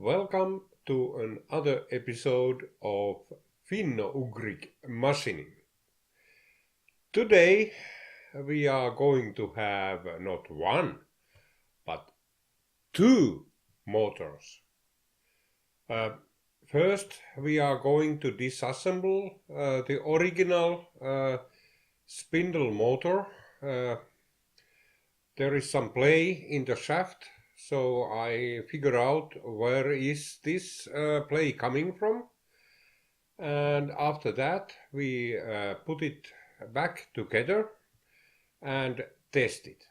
Welcome to another episode of FUM0008 machining. Today we are going to have not one, but two motors. First we are going to disassemble the original spindle motor. There is some play in the shaft. So I figure out where is this play coming from, and after that we put it back together and test it.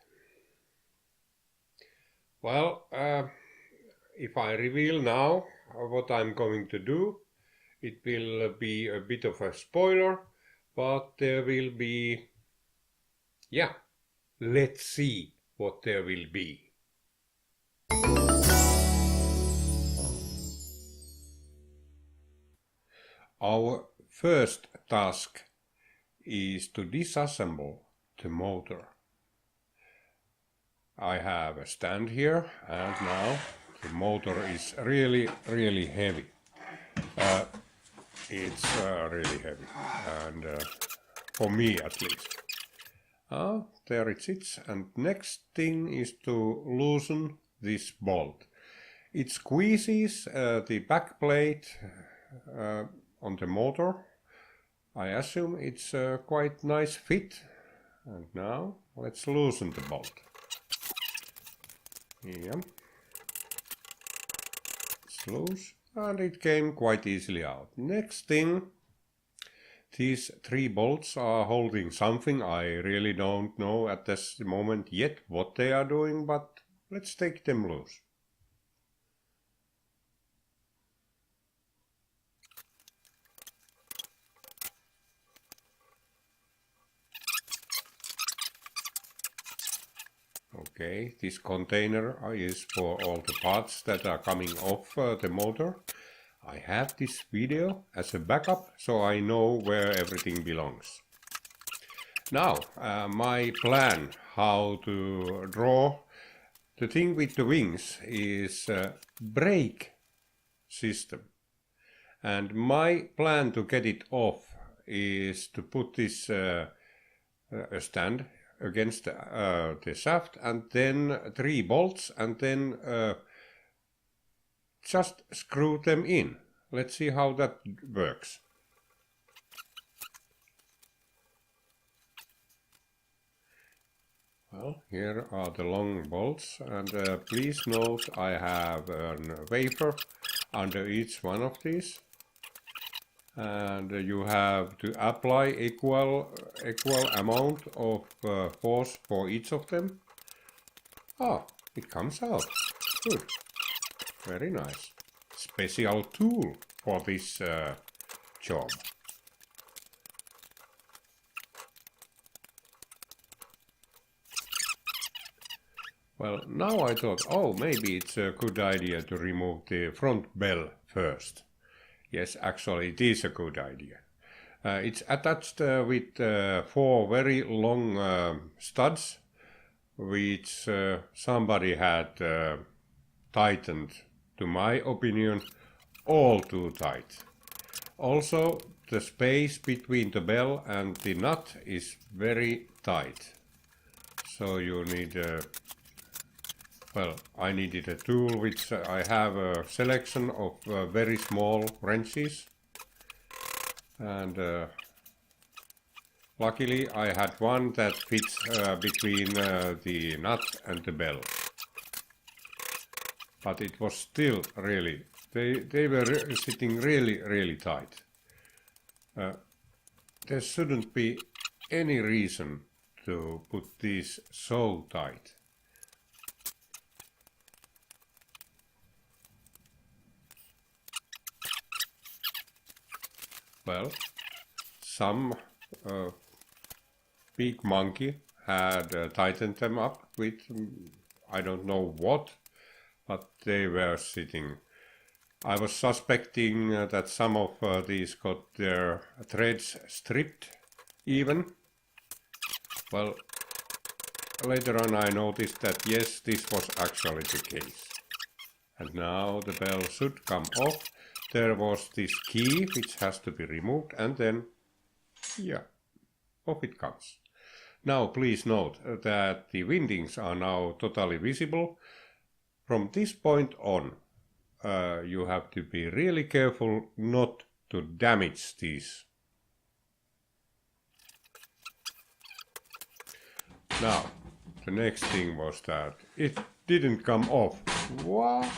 Well, if I reveal now what I'm going to do, it will be a bit of a spoiler, but there will be, let's see what there will be. Our first task is to disassemble the motor. I have a stand here, and now the motor is really heavy. It's really heavy, and for me at least. There it sits, and next thing is to loosen this bolt. It squeezes the back plate on the motor. I assume it's a quite nice fit, and now let's loosen the bolt. Yeah, it's loose, and it came quite easily out. Next thing, these three bolts are holding something. I really don't know at this moment yet what they are doing, but let's take them loose. Okay, this container is for all the parts that are coming off the motor. I have this video as a backup, so I know where everything belongs. Now, my plan how to draw the thing with the wings is brake system. And my plan to get it off is to put this stand against the shaft, and then three bolts, and then just screw them in. Let's see how that works. Well, here are the long bolts, and please note I have a wafer under each one of these. And you have to apply equal amount of force for each of them. It comes out. Good. Very nice. Special tool for this job. Well, now I thought, maybe it's a good idea to remove the front bell first. Yes, actually it is a good idea. It's attached with four very long studs, which somebody had tightened, to my opinion, all too tight. Also, the space between the bell and the nut is very tight. So you need I needed a tool which I have a selection of very small wrenches, and luckily I had one that fits between the nut and the bell. But it was still really, they were sitting really tight. There shouldn't be any reason to put these so tight. Well, some big monkey had tightened them up with, I don't know what, but they were sitting. I was suspecting that some of these got their threads stripped even. Well, later on I noticed that yes, this was actually the case. And now the bell should come off. There was this key which has to be removed, and then, yeah, off it comes. Now please note that the windings are now totally visible. From this point on, you have to be really careful not to damage these. Now, the next thing was that it didn't come off. What?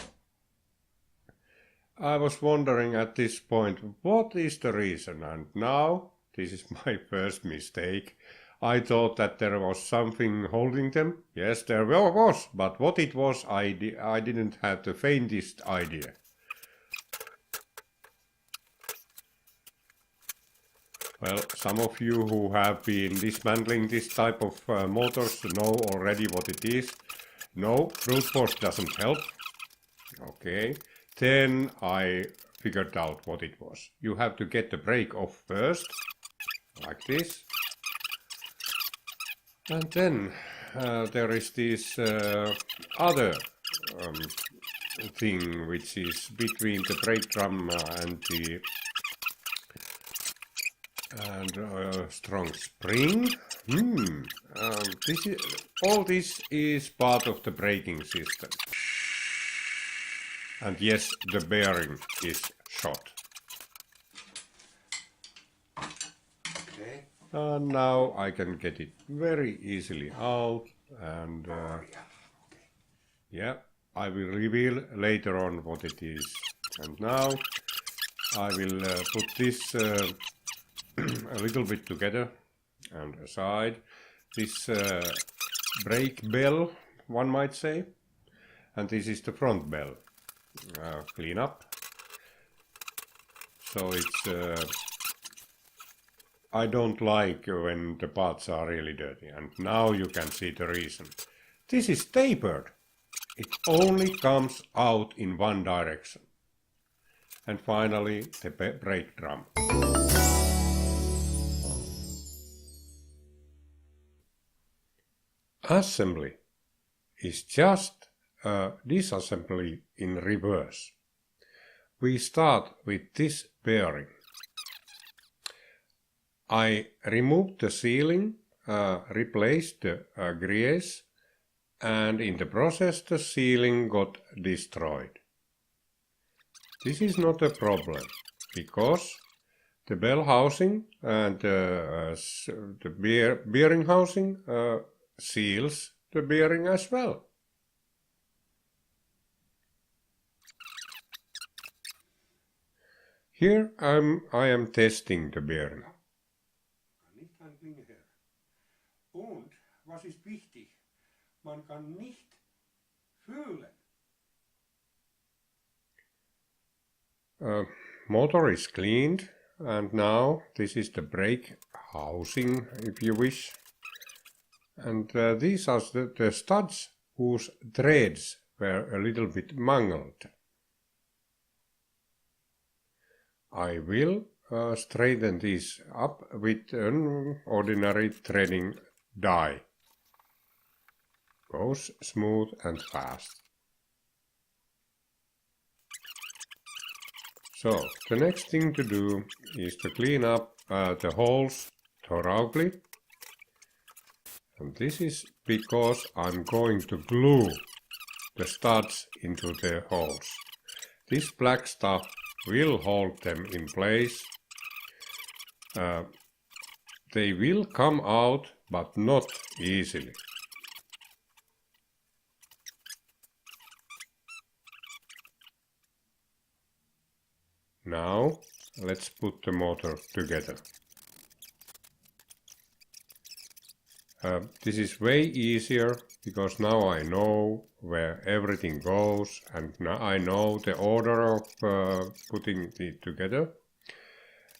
I was wondering at this point, what is the reason? And now, this is my first mistake. I thought that there was something holding them. Yes, there was, but what it was, I didn't have the faintest idea. Well, some of you who have been dismantling this type of motors know already what it is. No, brute force doesn't help. Okay, then I figured out what it was. You have to get the brake off first, like this. And then there is this other thing which is between the brake drum and the strong spring. All this is part of the braking system. And yes, the bearing is shot. Okay. And now I can get it very easily out, and yeah, I will reveal later on what it is. And now I will put this a little bit together and aside. This brake bell, one might say, and this is the front bell. Clean up. So it's I don't like when the parts are really dirty, and now you can see the reason. This is tapered. It only comes out in one direction. And finally, the brake drum. Assembly is just a disassembly in reverse. We start with this bearing. I removed the sealing, replaced the grease, and in the process the sealing got destroyed. This is not a problem, because the bell housing and the bearing housing seals the bearing as well. Here I am testing the bearing. Nicht an Klinge her. Und, was ist wichtig, man kann nicht fühlen. Motor is cleaned, and now this is the brake housing, if you wish. And these are the studs whose threads were a little bit mangled. I will straighten these up with an ordinary threading die. Goes smooth and fast. So, the next thing to do is to clean up the holes thoroughly. And this is because I'm going to glue the studs into the holes. This black stuff will hold them in place. They will come out, but not easily. Now let's put the motor together. This is way easier because now I know where everything goes, and now I know the order of putting it together.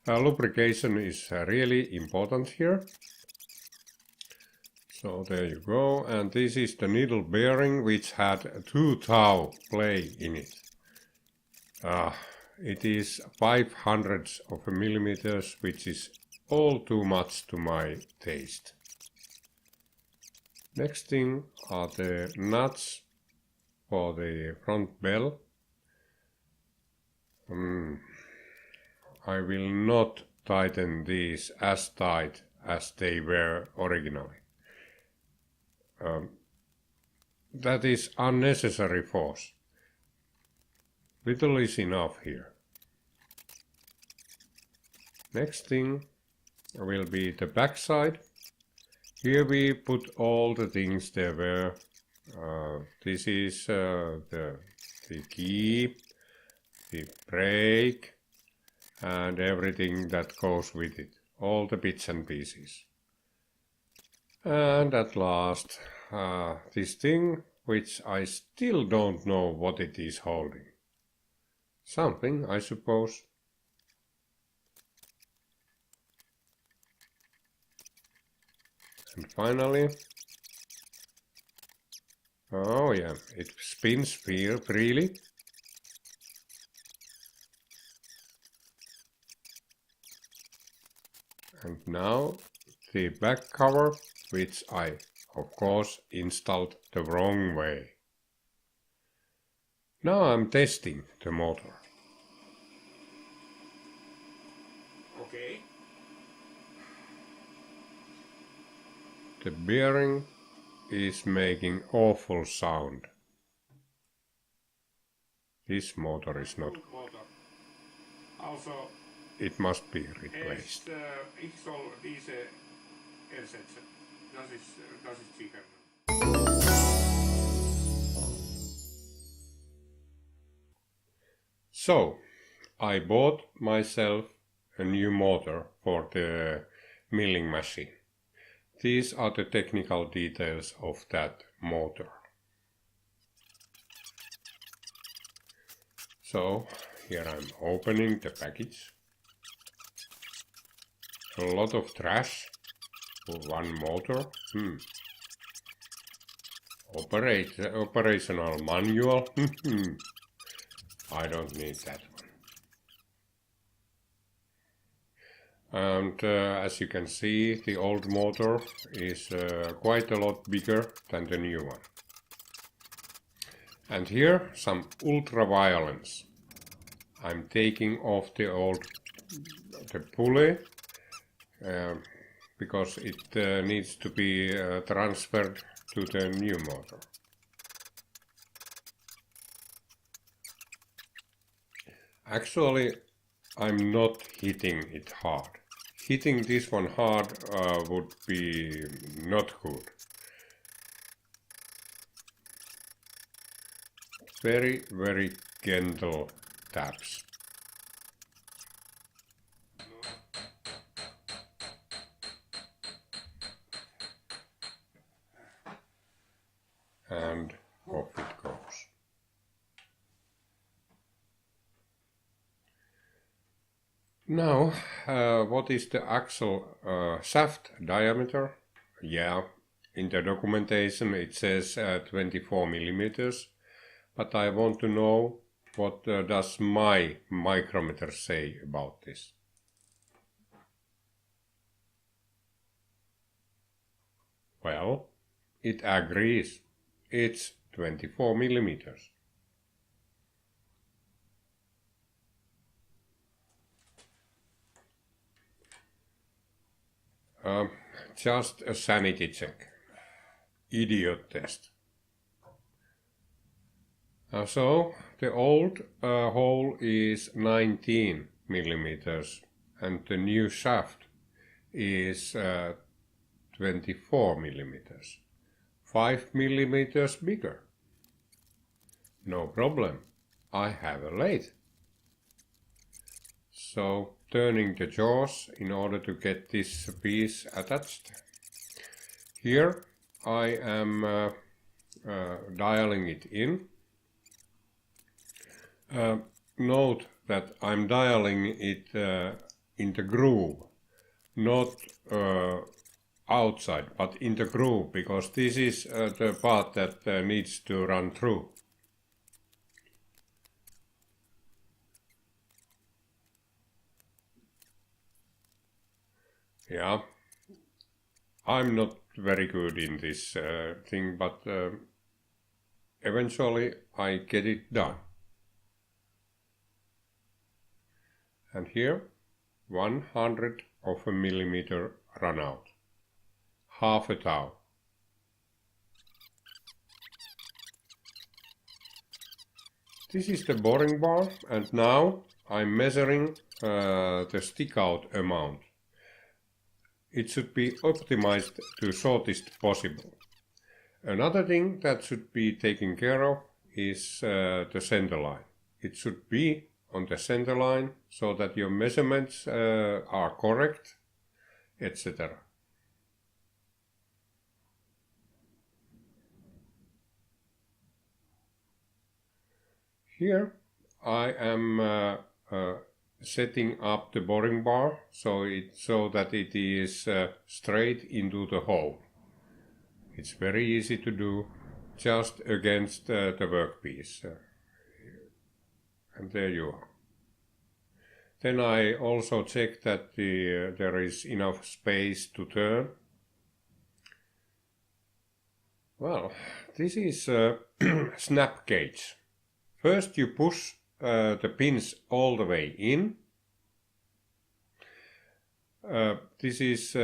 Lubrication is really important here. So there you go, and this is the needle bearing which had 2 thou play in it. It is 0.05 of a millimeters, which is all too much to my taste. Next thing are the nuts for the front bell. I will not tighten these as tight as they were originally. That is unnecessary force. Little is enough here. Next thing will be the back side. Here we put all the things there were. This is the key, the brake, and everything that goes with it. All the bits and pieces. And at last, this thing, which I still don't know what it is holding. Something, I suppose. And finally, oh yeah, it spins freely. And now the back cover, which I of course installed the wrong way. Now I'm testing the motor. Okay. The bearing is making awful sound. This motor is not good. Motor. Also, it must be replaced. Ich soll diese ersetzen. Das ist sicher. So, I bought myself a new motor for the milling machine. These are the technical details of that motor. So, here I'm opening the package. A lot of trash for one motor. Operational manual. I don't need that one. And as you can see, the old motor is quite a lot bigger than the new one. And here some ultraviolence. I'm taking off the pulley because it needs to be transferred to the new motor. Actually, I'm not hitting it hard. Hitting this one hard would be not good. Very, very gentle taps. And off it goes. Now, what is the axle shaft diameter? Yeah, in the documentation it says 24 millimeters, but I want to know what does my micrometer say about this. Well, it agrees. It's 24 millimeters. Just a sanity check. Idiot test. So the old hole is 19 millimeters and the new shaft is 24 millimeters. 5 millimeters bigger. No problem. I have a lathe. So turning the jaws in order to get this piece attached. Here I am dialing it in. Note that I'm dialing it in the groove, not outside, but in the groove, because this is the part that needs to run through. Yeah, I'm not very good in this thing, but eventually I get it done. and here 100 of a millimeter run out, half a thou. This is the boring bar, and now I'm measuring the stick out amount. It should be optimized to shortest possible. Another thing that should be taken care of is the center line. It should be on the center line so that your measurements are correct, etc. Here I am setting up the boring bar so that it is straight into the hole. It's very easy to do, just against the workpiece. And there you are. Then I also check that there is enough space to turn. Well, this is a snap gauge. First you push the pins all the way in. This is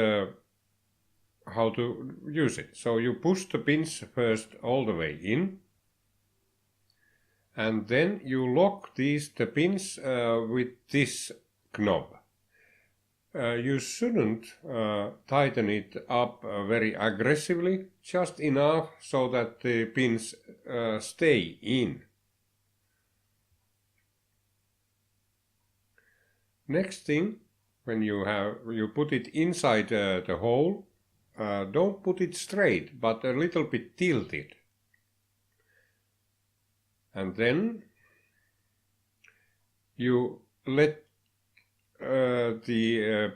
how to use it. So you push the pins first all the way in, and then you lock the pins with this knob. You shouldn't tighten it up very aggressively, just enough so that the pins stay in. Next thing, when you put it inside the hole, don't put it straight, but a little bit tilted. And then you let the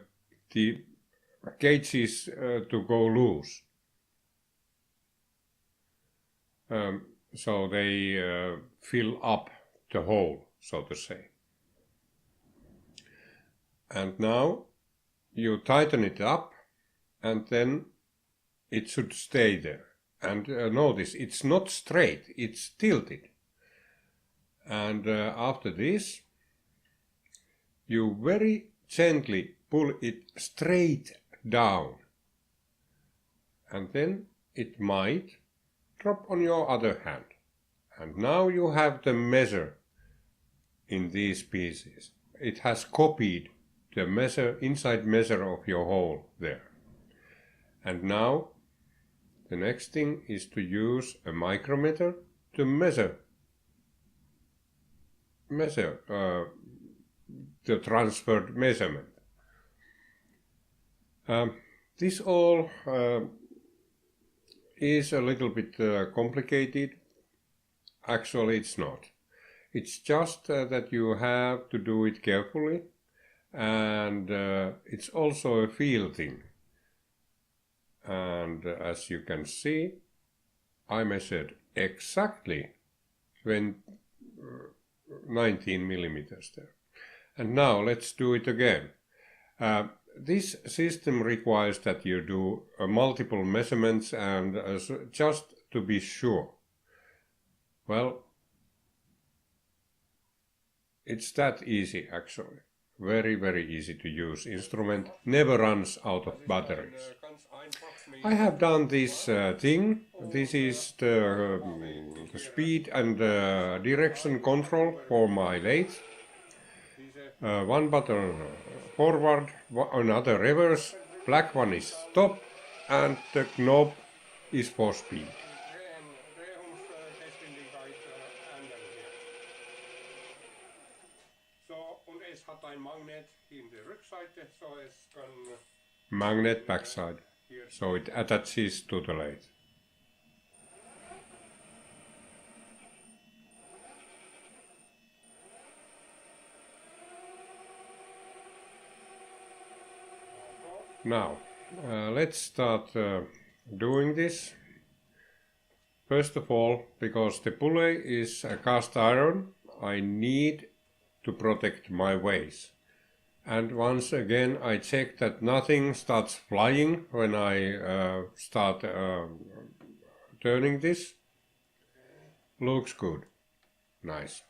gauges to go loose. So they fill up the hole, so to say. And now you tighten it up, and then it should stay there. And notice, it's not straight, it's tilted. And after this, you very gently pull it straight down. And then it might drop on your other hand. And now you have the measure in these pieces. It has copied the inside measure of your hole there. And now the next thing is to use a micrometer to measure the transferred measurement. This all is a little bit complicated. Actually, it's not. It's just that you have to do it carefully, and it's also a feel thing. And as you can see, I measured exactly 19 millimeters there. And now let's do it again. This system requires that you do multiple measurements, and just to be sure. Well, it's that easy actually. Very, very easy to use instrument, never runs out of batteries. I have done this thing. This is the speed and direction control for my lathe. One button forward, another reverse, black one is stop, and the knob is for speed. Magnet backside, so it attaches to the lathe. Now, let's start doing this. First of all, because the pulley is cast iron, I need to protect my vase. And once again I check that nothing starts flying when I start turning this. Looks good. Nice.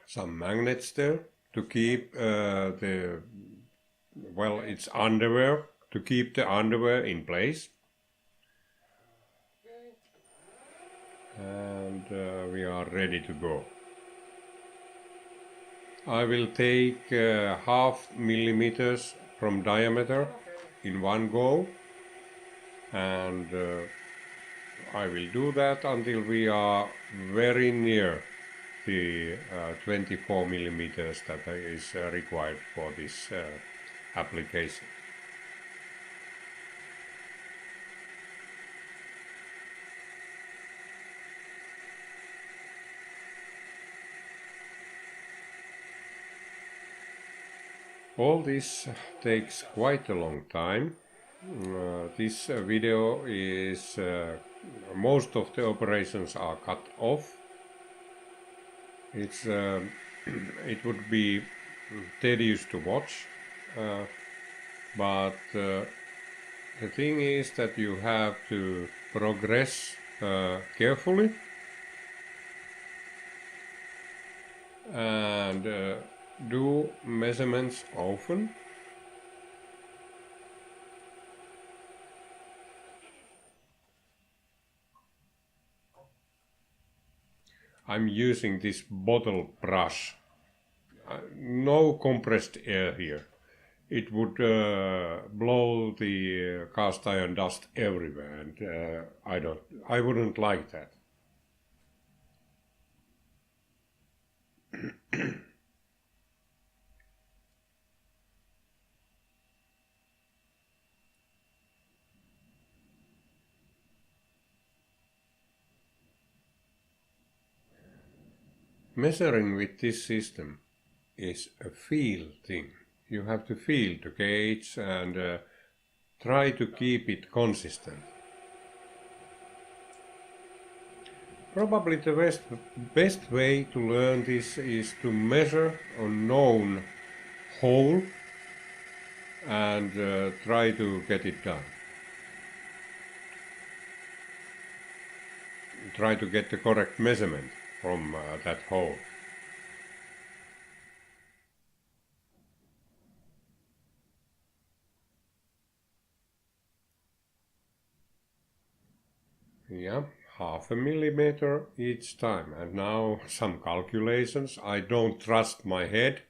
some magnets there to keep it's underwear, to keep the underwear in place. And we are ready to go. I will take 0.5 millimeters from diameter in one go, and I will do that until we are very near the 24 millimeters that is required for this application. All this takes quite a long time. This video is most of the operations are cut off. It's it would be tedious to watch, but the thing is that you have to progress carefully and do measurements often. I'm using this bottle brush. No compressed air here. It would blow the cast iron dust everywhere, and I wouldn't like that. Measuring with this system is a feel thing. You have to feel the gauge and try to keep it consistent. Probably the best way to learn this is to measure a known hole and try to get it done. Try to get the correct measurement from that hole. Yeah, 0.5 millimeter each time. And now some calculations. I don't trust my head.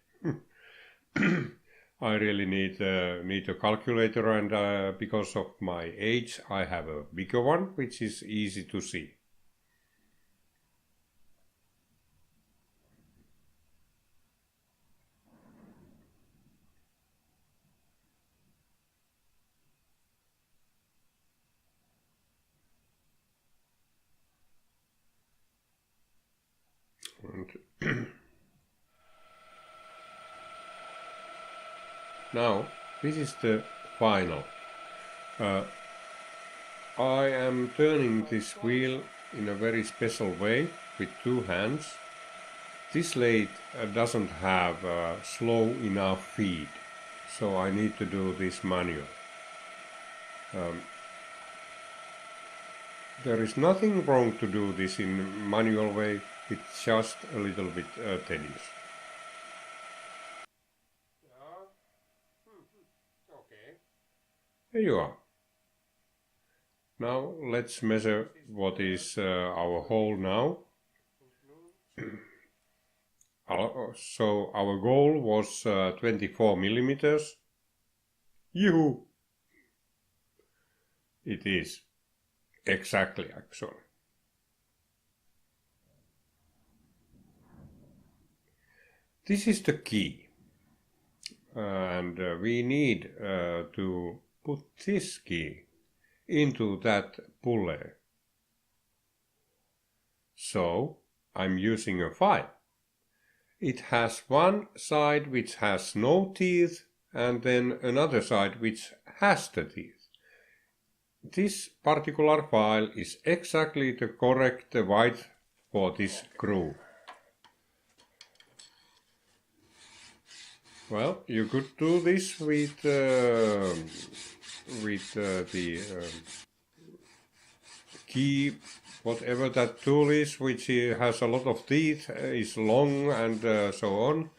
I really need a calculator, and because of my age I have a bigger one, which is easy to see. And now this is the final. I am turning this wheel in a very special way with 2 hands. This lathe doesn't have slow enough feed, so I need to do this manual. There is nothing wrong to do this in manual way, it's just a little bit tedious. Okay. Here you are. Now let's measure what is our hole now. So our goal was 24 millimeters. Yoo-hoo! It is exactly actually. This is the key, and we need to put this key into that pulley. So I'm using a file. It has one side which has no teeth and then another side which has the teeth. This particular file is exactly the correct width for this groove. Well, you could do this with the key whatever that tool is, which has a lot of teeth, is long and so on.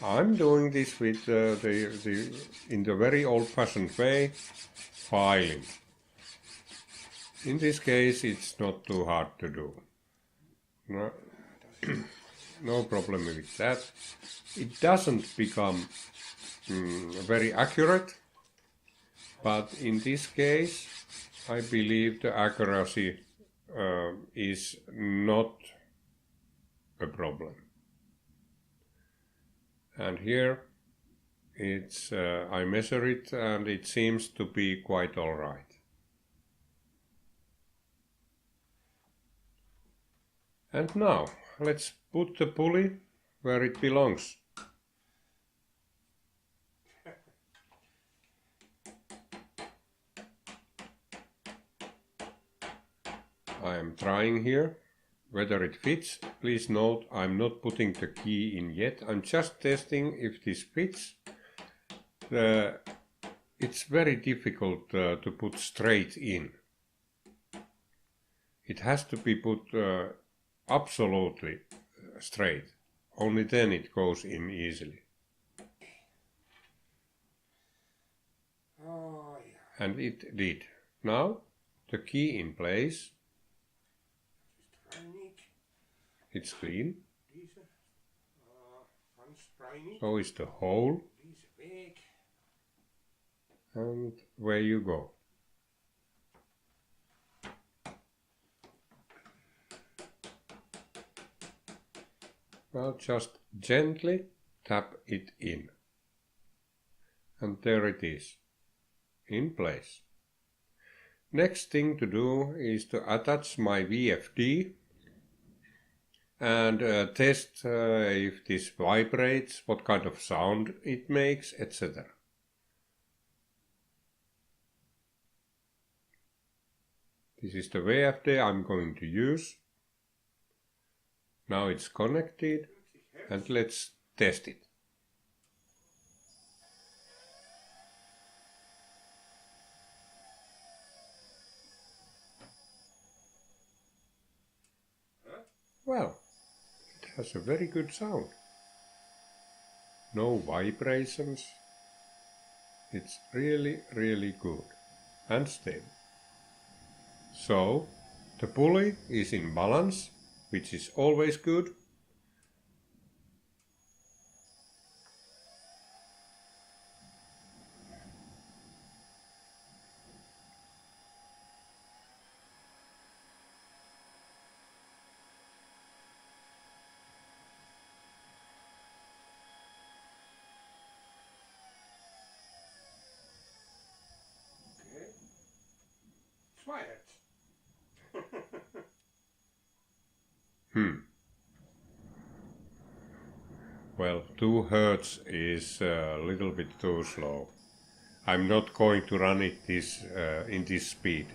I'm doing this with in the very old-fashioned way, filing. In this case, it's not too hard to do. No, no problem with that. It doesn't become very accurate, but in this case, I believe the accuracy is not a problem. And here it's I measure it and it seems to be quite all right. And now let's put the pulley where it belongs. I am trying here whether it fits. Please note I'm not putting the key in yet. I'm just testing if this fits. It's very difficult to put straight in. It has to be put absolutely straight. Only then it goes in easily. Oh, yeah. And it did. Now the key in place. It's clean. So is the hole. And where you go. Well, just gently tap it in. And there it is, in place. Next thing to do is to attach my VFD and test if this vibrates, what kind of sound it makes, etc. This is the VFD I'm going to use. Now it's connected and let's test it. Well, it has a very good sound. No vibrations. It's really, really good and stable. So, the pulley is in balance, which is always good. Quiet. Well, 2 Hz is a little bit too slow. I'm not going to run it in this speed.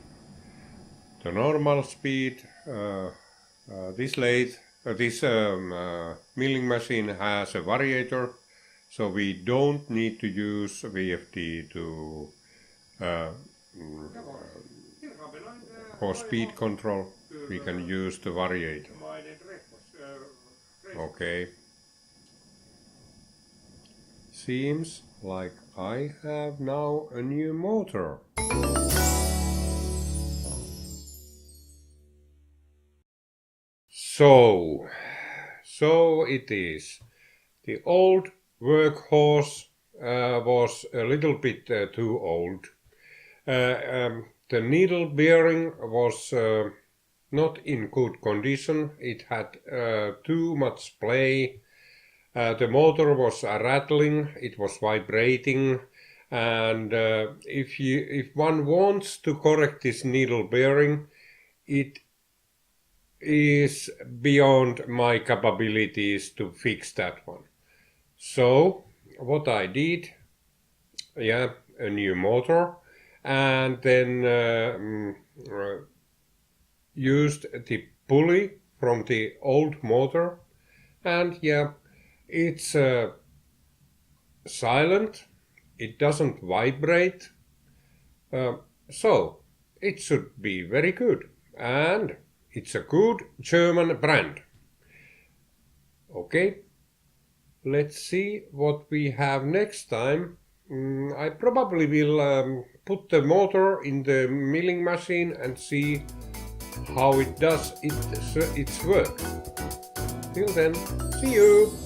The normal speed, this milling machine has a variator, so we don't need to use VFD to for speed control. We can use the variator. Okay. Seems like I have now a new motor. So it is. The old workhorse was a little bit too old. The needle bearing was not in good condition. It had too much play. The motor was rattling, it was vibrating, and if one wants to correct this needle bearing, it is beyond my capabilities to fix that one. So what I did, a new motor, and then used the pulley from the old motor, and it's silent, it doesn't vibrate, so it should be very good. And It's a good German brand. Okay, let's see what we have next time. I probably will put the motor in the milling machine and see how it does its work. Till then, see you!